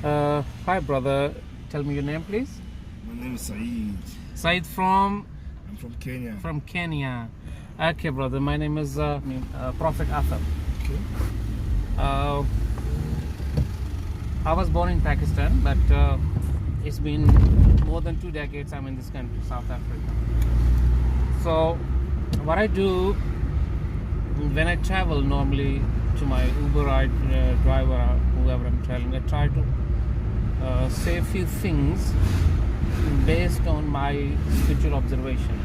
Hi, brother. Tell me your name, please. My name is Zahid. Said from I'm from Kenya. Kenya. Okay, brother. My name is Prophet Athar. Okay. I was born in Pakistan, but it's been more than 2 decades I'm in this country, South Africa. So, what I do when I travel normally to my Uber ride driver or whoever I'm traveling, I try to say a few things based on my spiritual observation.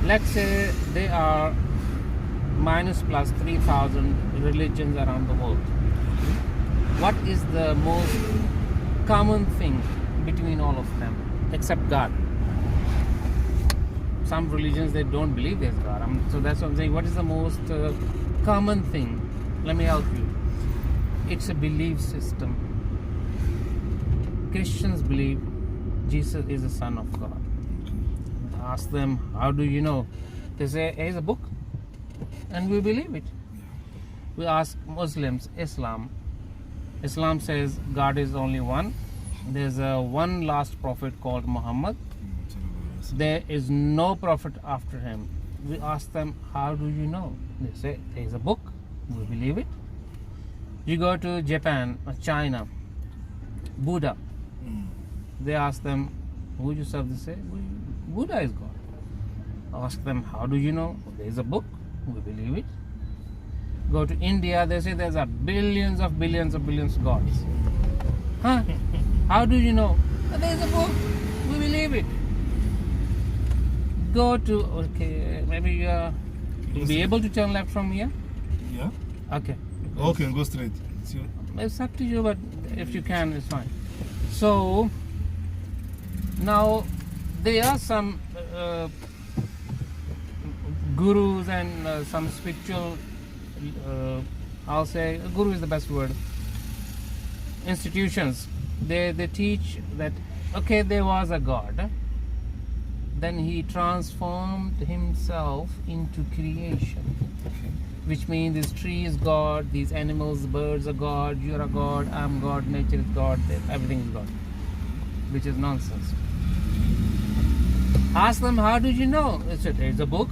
Let's say there are minus plus 3,000 religions around the world. What is the most common thing between all of them except God? Some religions, they don't believe there's God. So that's what I'm saying. What is the most common thing? Let me help you. It's a belief system. Christians believe Jesus is the Son of God. Ask them, how do you know? They say, here's a book, and we believe it. We ask Muslims, Islam says God is only one. There's one last prophet called Muhammad. There is no prophet after him. We ask them, how do you know? They say, there is a book. We believe it. You go to Japan or China, Buddha. They ask them, who you serve? They say, Buddha is God. Ask them, how do you know? There is a book. We believe it. Go to India, they say there's a billions of gods. Huh? How do you know? There's a book. We believe it. Go to, okay, maybe you'll be able to turn left from here? Yeah? Okay. Okay, go straight. It's up to you, but if you can, it's fine. So, now there are some gurus and some spiritual, I'll say, guru is the best word, institutions. They teach that, okay, there was a God. Then he transformed himself into creation, which means this tree is God, these animals, birds are God, you're a God, I'm God, nature is God, everything is God, which is nonsense. Ask them, how did you know? They said, there's a book,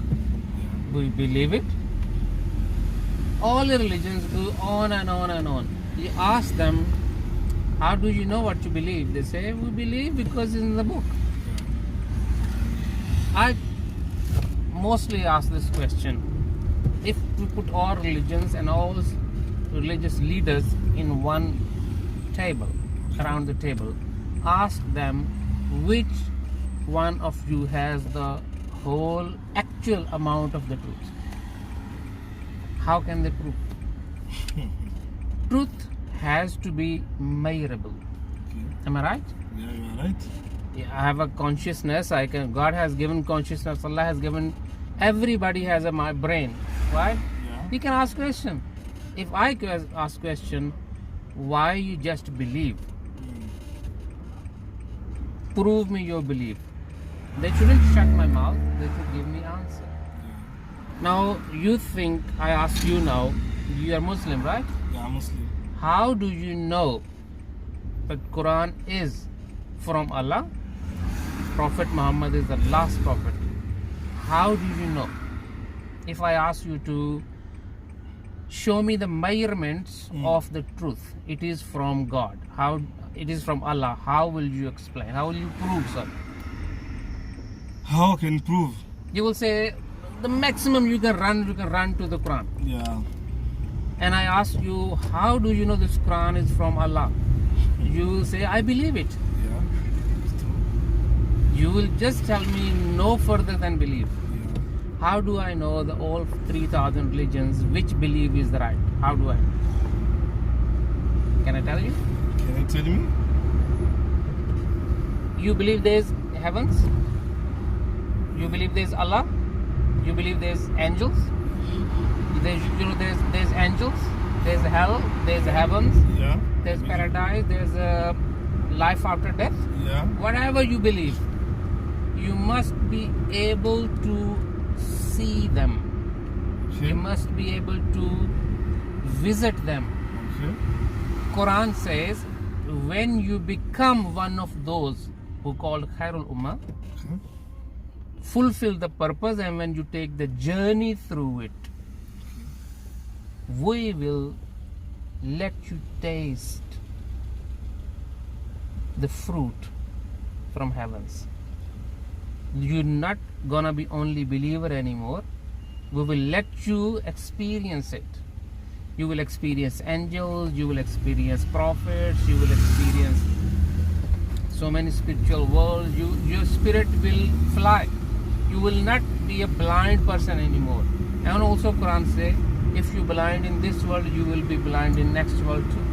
we believe it. All the religions go on and on and on. You ask them, how do you know what you believe? They say, we believe because it's in the book. I mostly ask this question. If we put all religions and all religious leaders in one table, around the table, ask them which one of you has the whole actual amount of the truth. How can they prove? Truth has to be measurable. Am I right? Yeah, you are right. I have a consciousness. God has given consciousness. Allah has given. Everybody has a brain, right? Yeah. You can ask question. If I ask question, why you just believe? Prove me your belief. They shouldn't shut my mouth. They should give me answer. Now you think, I ask you now, you are Muslim, right? Yeah, I'm Muslim. How do you know that Quran is from Allah? Prophet Muhammad is the last prophet. How do you know? If I ask you to show me the measurements of the truth, it is from God. How it is from Allah? How will you explain? How will you prove, sir? How can you prove? You will say the maximum you can run to the Quran. Yeah. And I ask you, how do you know this Quran is from Allah? You will say, I believe it. Yeah. It's true. You will just tell me no further than believe. Yeah. How do I know the all 3,000 religions which belief is the right? How do I know? Can I tell you? Can you tell me? You believe there's heavens? You believe there's Allah? You believe there's angels? There's angels, there's hell, there's heavens, Yeah. there's paradise, there's life after death. Yeah. Whatever you believe, you must be able to see them. Okay. You must be able to visit them. Okay. Quran says when you become one of those who called Khairul Ummah, Okay. fulfill the purpose, and when you take the journey through it, we will let you taste the fruit from heavens. You're not gonna be only believer anymore. We will let you experience it. You will experience angels, you will experience prophets, you will experience so many spiritual worlds. Your spirit will fly. You will not be a blind person anymore. And also Quran say, if you blind in this world, you will be blind in next world too.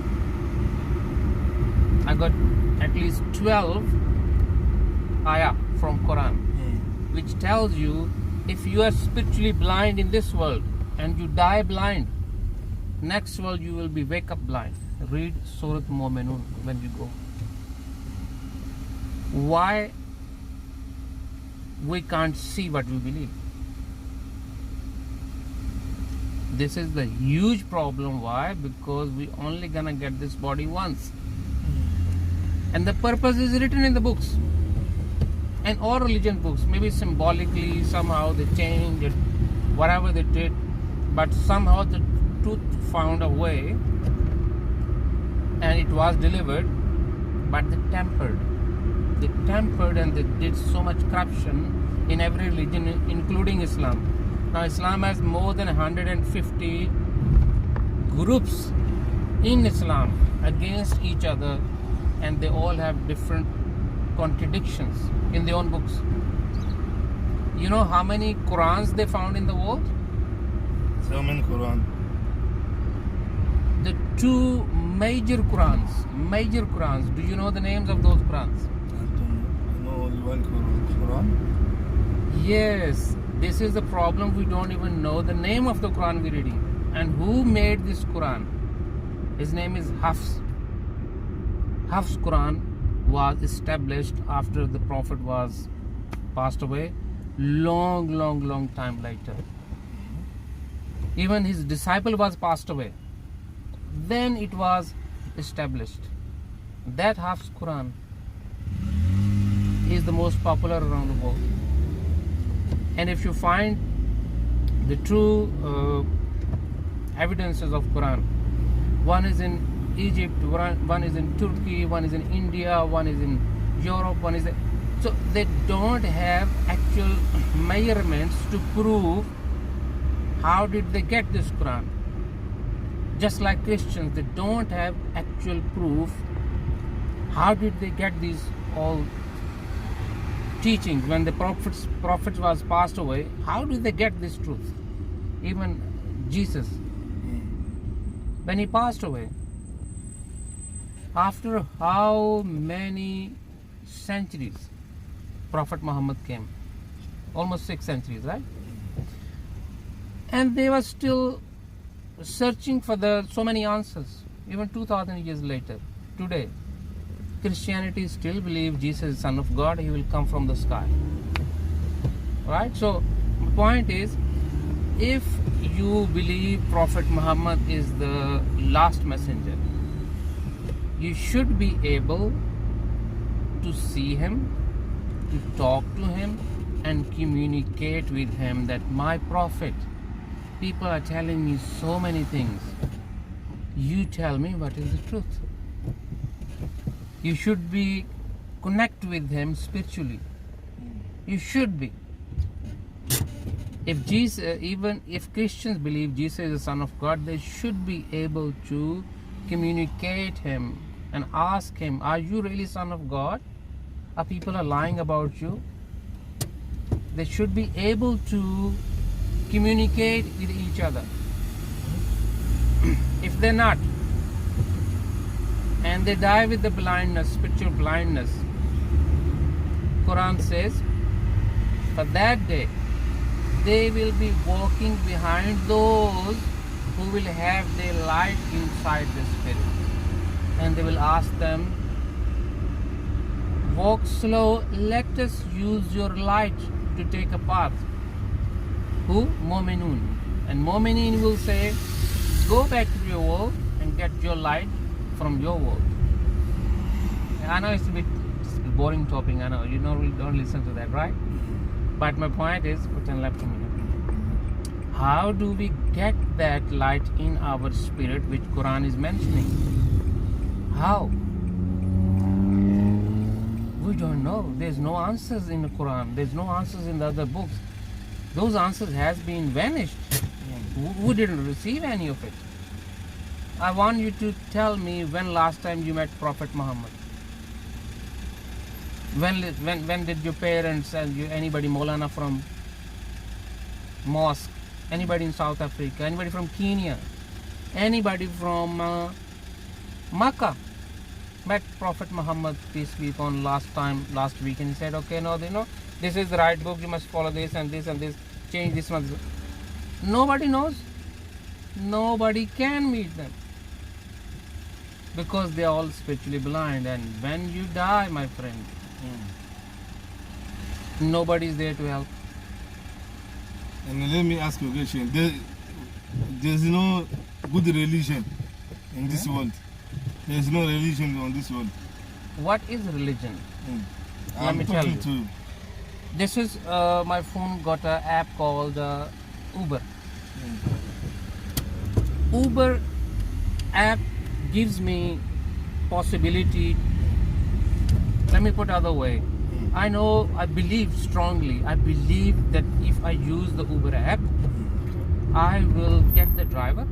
I got at least 12 ayah from Quran, which tells you if you are spiritually blind in this world and you die blind, next world you will be wake up blind. Read Surah Mu'minun when you go. Why we can't see what we believe? This is the huge problem. Why? Because we only gonna get this body once, and the purpose is written in the books and all religion books. Maybe symbolically somehow they changed it, whatever they did, but somehow the truth found a way and it was delivered. But they tempered and they did so much corruption in every religion, including Islam. Now Islam has more than 150 groups in Islam against each other, and they all have different contradictions in their own books. You know how many Qurans they found in the world? So many Quran. The two major Qurans. Do you know the names of those Qurans? I don't know. I know only one Quran. Yes, this is the problem. We don't even know the name of the Quran we're reading. And who made this Quran? His name is Hafs. Hafs Quran was established after the Prophet was passed away, long time later. Even his disciple was passed away. Then it was established. That Hafs Quran is the most popular around the world. And if you find the true evidences of Quran, one is in Egypt, one is in Turkey, one is in India, one is in Europe, one is in... So they don't have actual measurements to prove how did they get this Quran. Just like Christians, they don't have actual proof how did they get these all teachings. When the prophets was passed away, how did they get this truth? Even Jesus, when he passed away, after how many centuries Prophet Muhammad came? Almost 6 centuries, right? And they were still searching for so many answers. Even 2000 years later, today, Christianity still believes Jesus is Son of God. He will come from the sky, right? So the point is, if you believe Prophet Muhammad is the last messenger, you should be able to see him, to talk to him, and communicate with him that my prophet, people are telling me so many things. You tell me what is the truth. You should be connect with him spiritually. You should be. If Jesus, even if Christians believe Jesus is the Son of God, they should be able to communicate him and ask him, are you really Son of God? Or people are lying about you? They should be able to communicate with each other. If they're not, and they die with the blindness, spiritual blindness, Quran says, for that day, they will be walking behind those who will have their light inside the spirit. And they will ask them, walk slow, let us use your light to take a path. Who? Mu'minun. And Mu'minin will say, go back to your world and get your light from your world. I know it's a bit boring topic. I know you don't listen to that, right? But my point is, how do we get that light in our spirit, which Quran is mentioning? How? We don't know. There's no answers in the Quran. There's no answers in the other books. Those answers has been vanished. We didn't receive any of it. I want you to tell me when last time you met Prophet Muhammad. When did your parents and anybody, Maulana from mosque, anybody in South Africa, anybody from Kenya, anybody from Makkah met Prophet Muhammad, peace be upon, last week, and he said, okay, no, this is the right book, you must follow this and this and this, change this one. Nobody knows. Nobody can meet them because they are all spiritually blind. And when you die, my friend, nobody is there to help. And let me ask you a question. There's no good religion in this world. There's no religion on this world. What is religion? Let I'm me tell you. talking to you. This is my phone got an app called Uber. Uber app gives me possibility. Let me put other way. I believe strongly. I believe that if I use the Uber app, I will get the driver,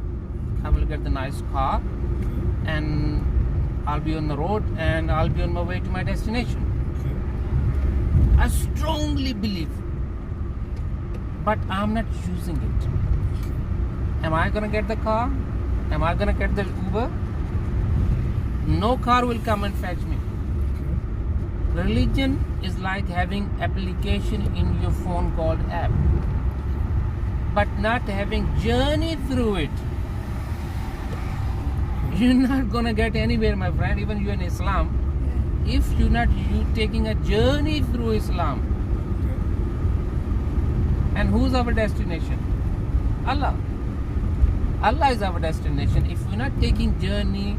I will get the nice car, and I'll be on the road and I'll be on my way to my destination. I strongly believe, but I'm not using it. Am I gonna get the car? Am I gonna get the Uber? No car will come and fetch me. Religion is like having application in your phone called app, but not having journey through it. You're not gonna get anywhere, my friend. Even you in Islam, if you're not taking a journey through Islam. And who's our destination? Allah. Allah is our destination. If we're not taking journey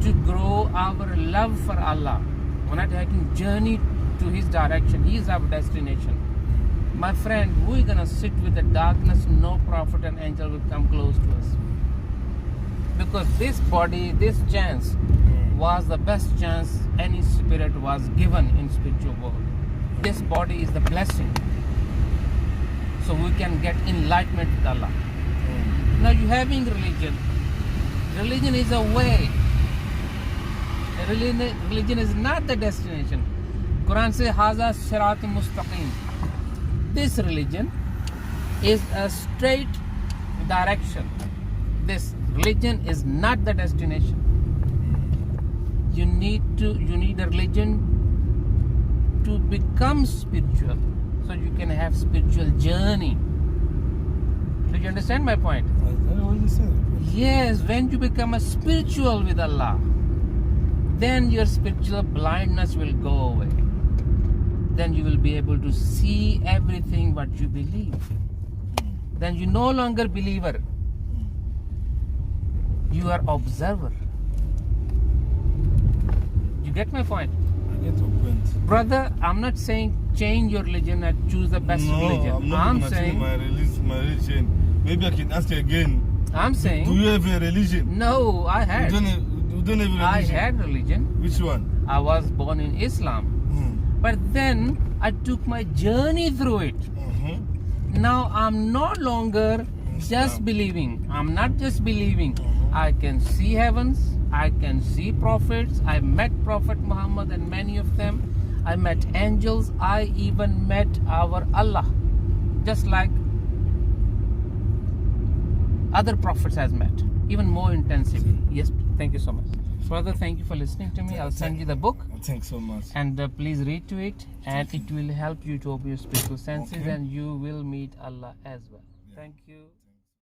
to grow our love for Allah, we're not taking journey to His direction, He is our destination. My friend, we're gonna sit with the darkness, no prophet and angel will come close to us. Because this body, this chance was the best chance any spirit was given in spiritual world. This body is the blessing. So we can get enlightenment with Allah. Now you having religion. Religion is a way. Religion is not the destination. Quran says, Haza Siratum Mustaqim. This religion is a straight direction. This religion is not the destination. You need a religion to become spiritual, so you can have spiritual journey. Do you understand my point? I know what you said. Yes, when you become a spiritual with Allah, then your spiritual blindness will go away. Then you will be able to see everything what you believe. Then you no longer believer. You are observer. You get my point? I get your point. Brother, I'm not saying change your religion and choose the best religion. I'm saying my religion. Maybe I can ask you again. I'm saying. Do you have a religion? No, I had. You don't have a religion? I had religion. Which one? I was born in Islam. But then I took my journey through it. Now I'm no longer just believing. I'm not just believing. I can see heavens. I can see prophets. I met Prophet Muhammad and many of them. I met angels. I even met our Allah. Just like other prophets has met. Even more intensively. Yes, thank you so much. Brother, thank you for listening to me. I'll send you the book. Thanks so much. And please read to it. And it will help you to open your spiritual senses. Okay. And you will meet Allah as well. Yeah. Thank you.